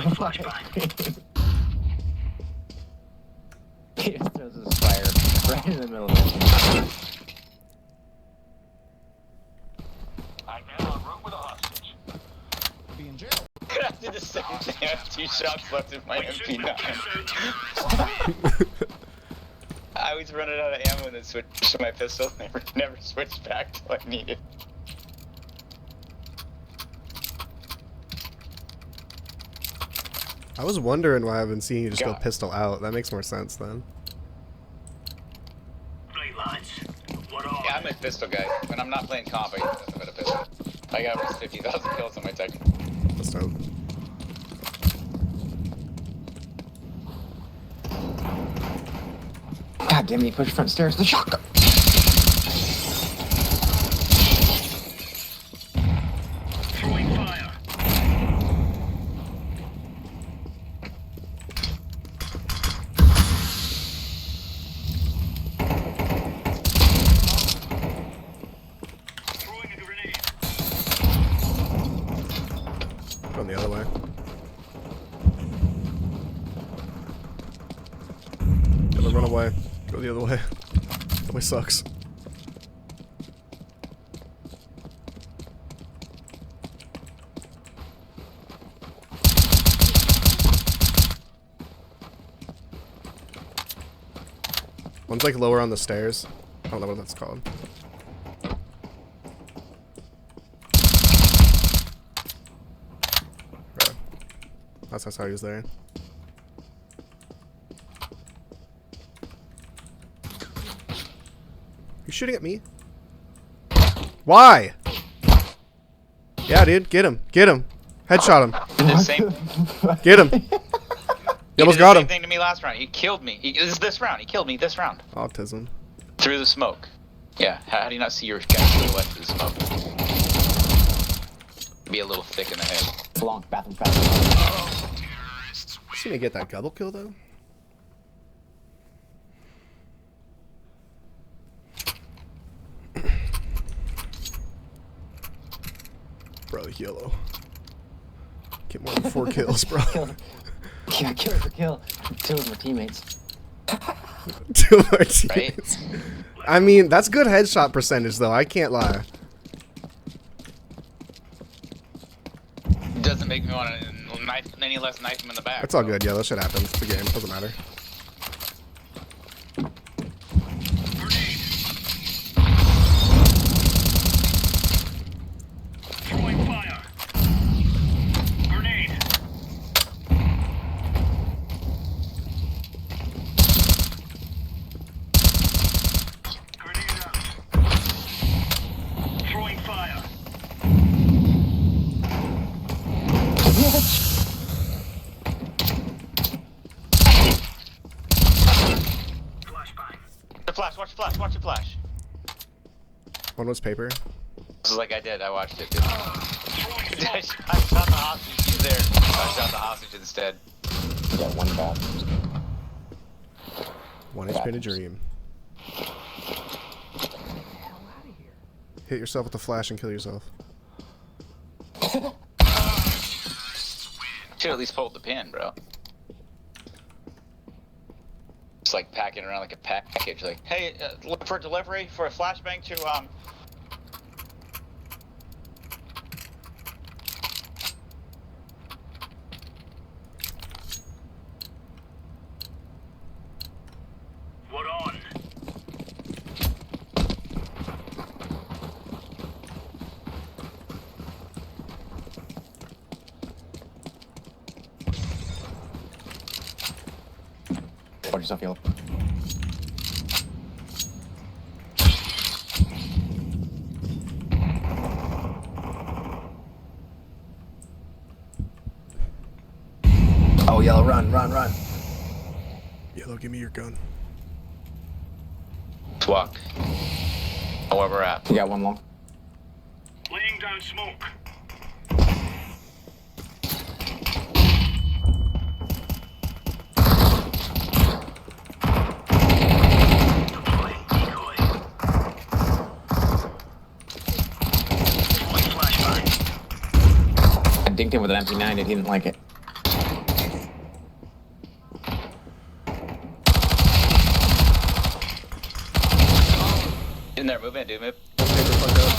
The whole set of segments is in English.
Flashbang. He just throws his fire right in the middle of it. I'm now en route with a hostage. Be in jail. I did the same thing. I have 2 shots left in my MP9. I was running out of ammo and then switched to my pistol. Never switched back till I needed. I was wondering why I've been seeing you just go pistol out. That makes more sense then. Yeah, I'm a pistol guy. When I'm not playing comp, I use nothing but a pistol. I got almost 50,000 kills on my tech. That's dope. God damn it, he pushed front stairs. The shotgun. Throwing fire. Throwing a grenade. Going the other way. Gotta run away. Go the other way. That way sucks. One's like lower on the stairs. I don't know what that's called. Right. That's how he was there. You shooting at me? Why? Yeah, dude. Get him. Get him. Headshot him. Did the same, Get him. You almost got him. Same thing to me last round. He killed me. This round. He killed me this round. Autism. Through the smoke. Yeah. How do you not see your guy to the left of the smoke? Be a little thick in the head. Long bathroom fast. Just gonna get that double kill though. Bro, yellow. Get more than 4 kills, bro. Yeah, kill for kill. 2 of my teammates. 2 of our teammates. Right? I mean, that's good headshot percentage though. I can't lie. Doesn't make me want to knife any less knife him in the back. It's all good. Yeah, that shit happens. It's the game. Doesn't matter. Throwing fire. Grenade. Grenade out. Throwing fire. Flashbang. The flash. Watch the flash. Watch the flash. One was paper. This is like I did. I watched it. I shot the hostage. He's there. I shot the hostage instead. Yeah, 1 bathroom. 1 HP in a dream. Hit yourself with the flash and kill yourself. Should at least hold the pin, bro. Just like packing around like a package. Like, hey, look for delivery for a flashbang to What on? Watch yourself, yellow. Oh, yellow, run, run, run. Yellow, give me your gun. walk. Where we're at. You got 1 long. Laying down smoke. Deploying decoy. Deploying flashbang. I dinked him with an MP9 and he didn't like it. In there, move in, dude, move. Paper, fuck up.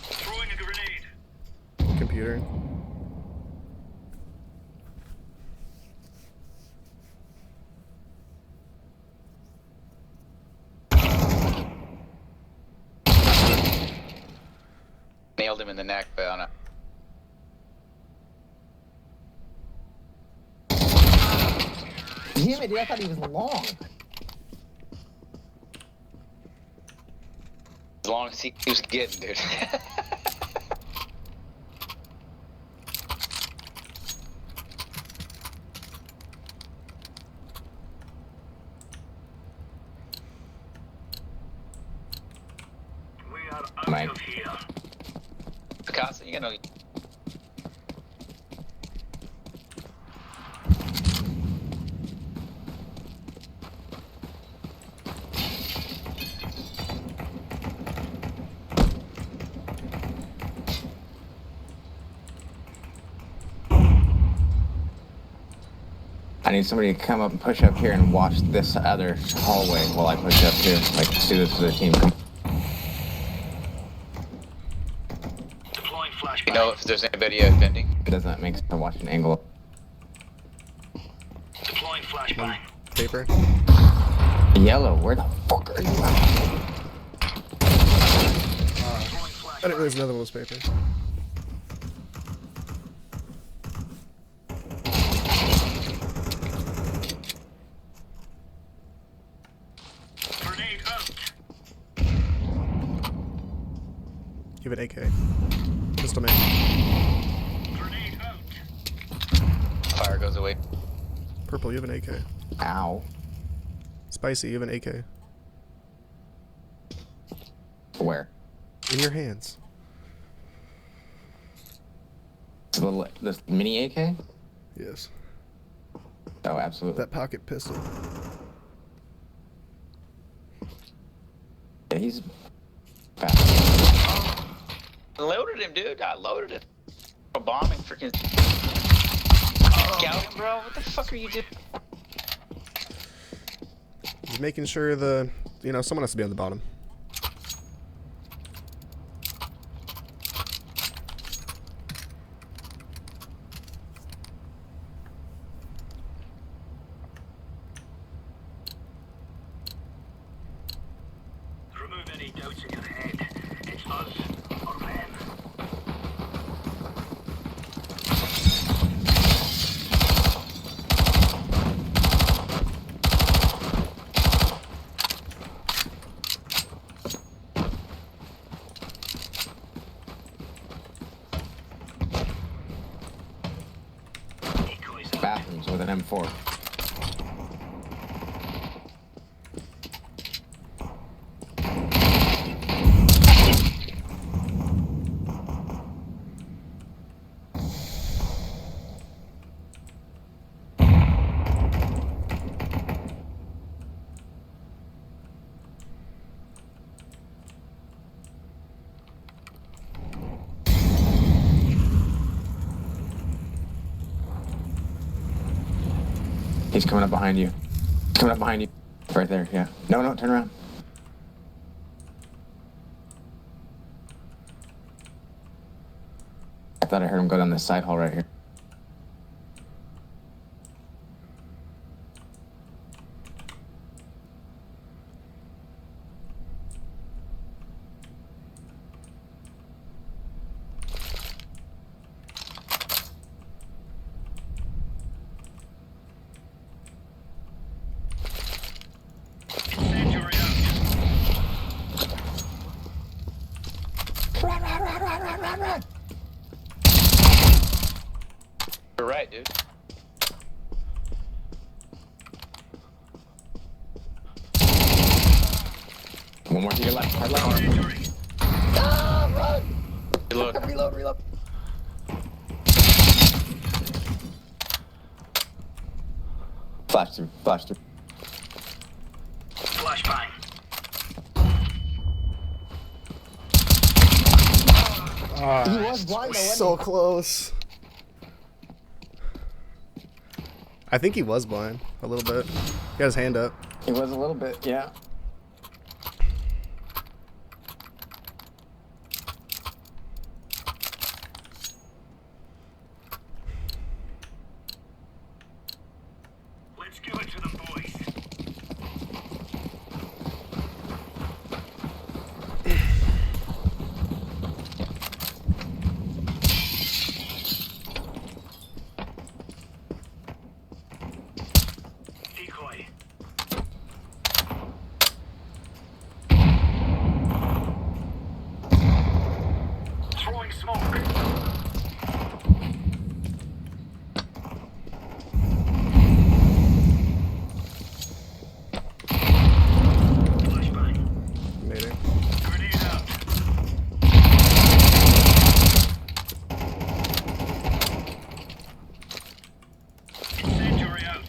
Throwing a grenade. Computer. Nailed him in the neck, but on a. Damn it, dude, I thought he was long. As long as he keeps getting, dude. We are out Mike. of here. Picasso, you know. I need somebody to come up and push up here and watch this other hallway while I push up too. Like, do this for the team. Deploying flashbang. You know if there's anybody attending? It doesn't make sense to watch an angle. Deploying flashbang. Paper. Yellow, where the fuck are you at? Deploying I didn't realize another one was paper. Grenade out. Give it AK. Pistol man. Grenade out. Fire goes away. Purple, you have an AK. Ow. Spicy, you have an AK. Where? In your hands. It's a little, this mini AK? Yes. Oh, absolutely. That pocket pistol. Yeah, he's fast. Loaded him, dude. I loaded him. Bombing freaking. Scouting, bro. What the fuck are you doing? Just making sure the, someone has to be on the bottom. Remove any doubts in your head. It's us or them. Decoys out. Bathrooms with an M4. He's coming up behind you. He's coming up behind you. Right there, yeah. No, turn around. I thought I heard him go down this side hall right here. Incendiary out. Run! You're right, dude. One more to your left. Hard left. Injury. Reload. Reload. Flash through. Flashbang. He was blind though, so close. I think he was blind a little bit. He got his hand up. He was a little bit, yeah. Let's give it to the boys. Decoy. Throwing smoke. Flashbang. Made it. Grenade out. Incendiary out.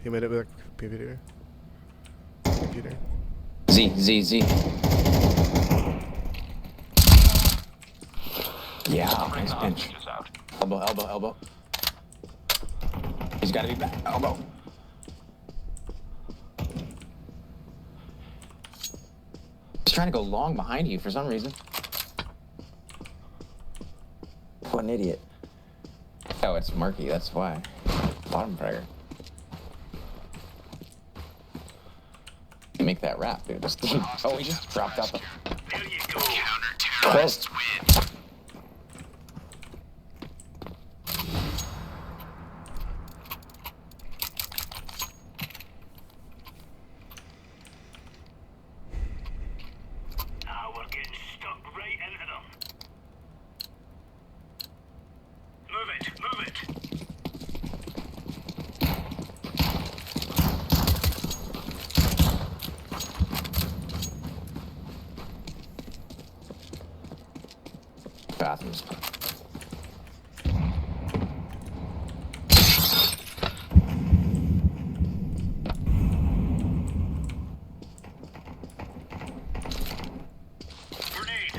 He made it with computer. Computer. Z. Yeah, nice pinch. Elbow. He's gotta be back. Elbow. He's trying to go long behind you for some reason. What an idiot. Oh, it's murky, that's why. Bottom fragger. Make that rap, dude. Oh, he just dropped out the... There you go. Close. Now we're getting stuck right into them. Move it. Bathrooms. Grenade.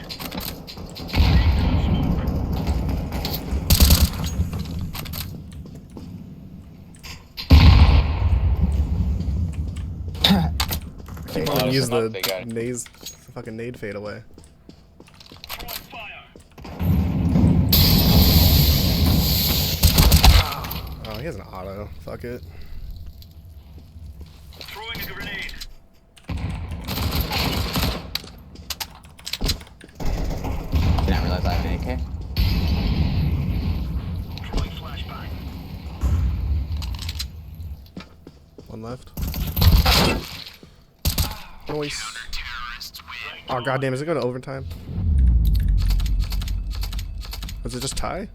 Fade. Oh, Use some the up, they got it. naze, the fucking nade fade away. Throwing fire. Oh, he has an auto. Fuck it. Throwing a grenade. Did not realize I have an AK. Throwing flashbang. One left. Noise. Oh goddamn! Is it going to overtime? Was it just tie?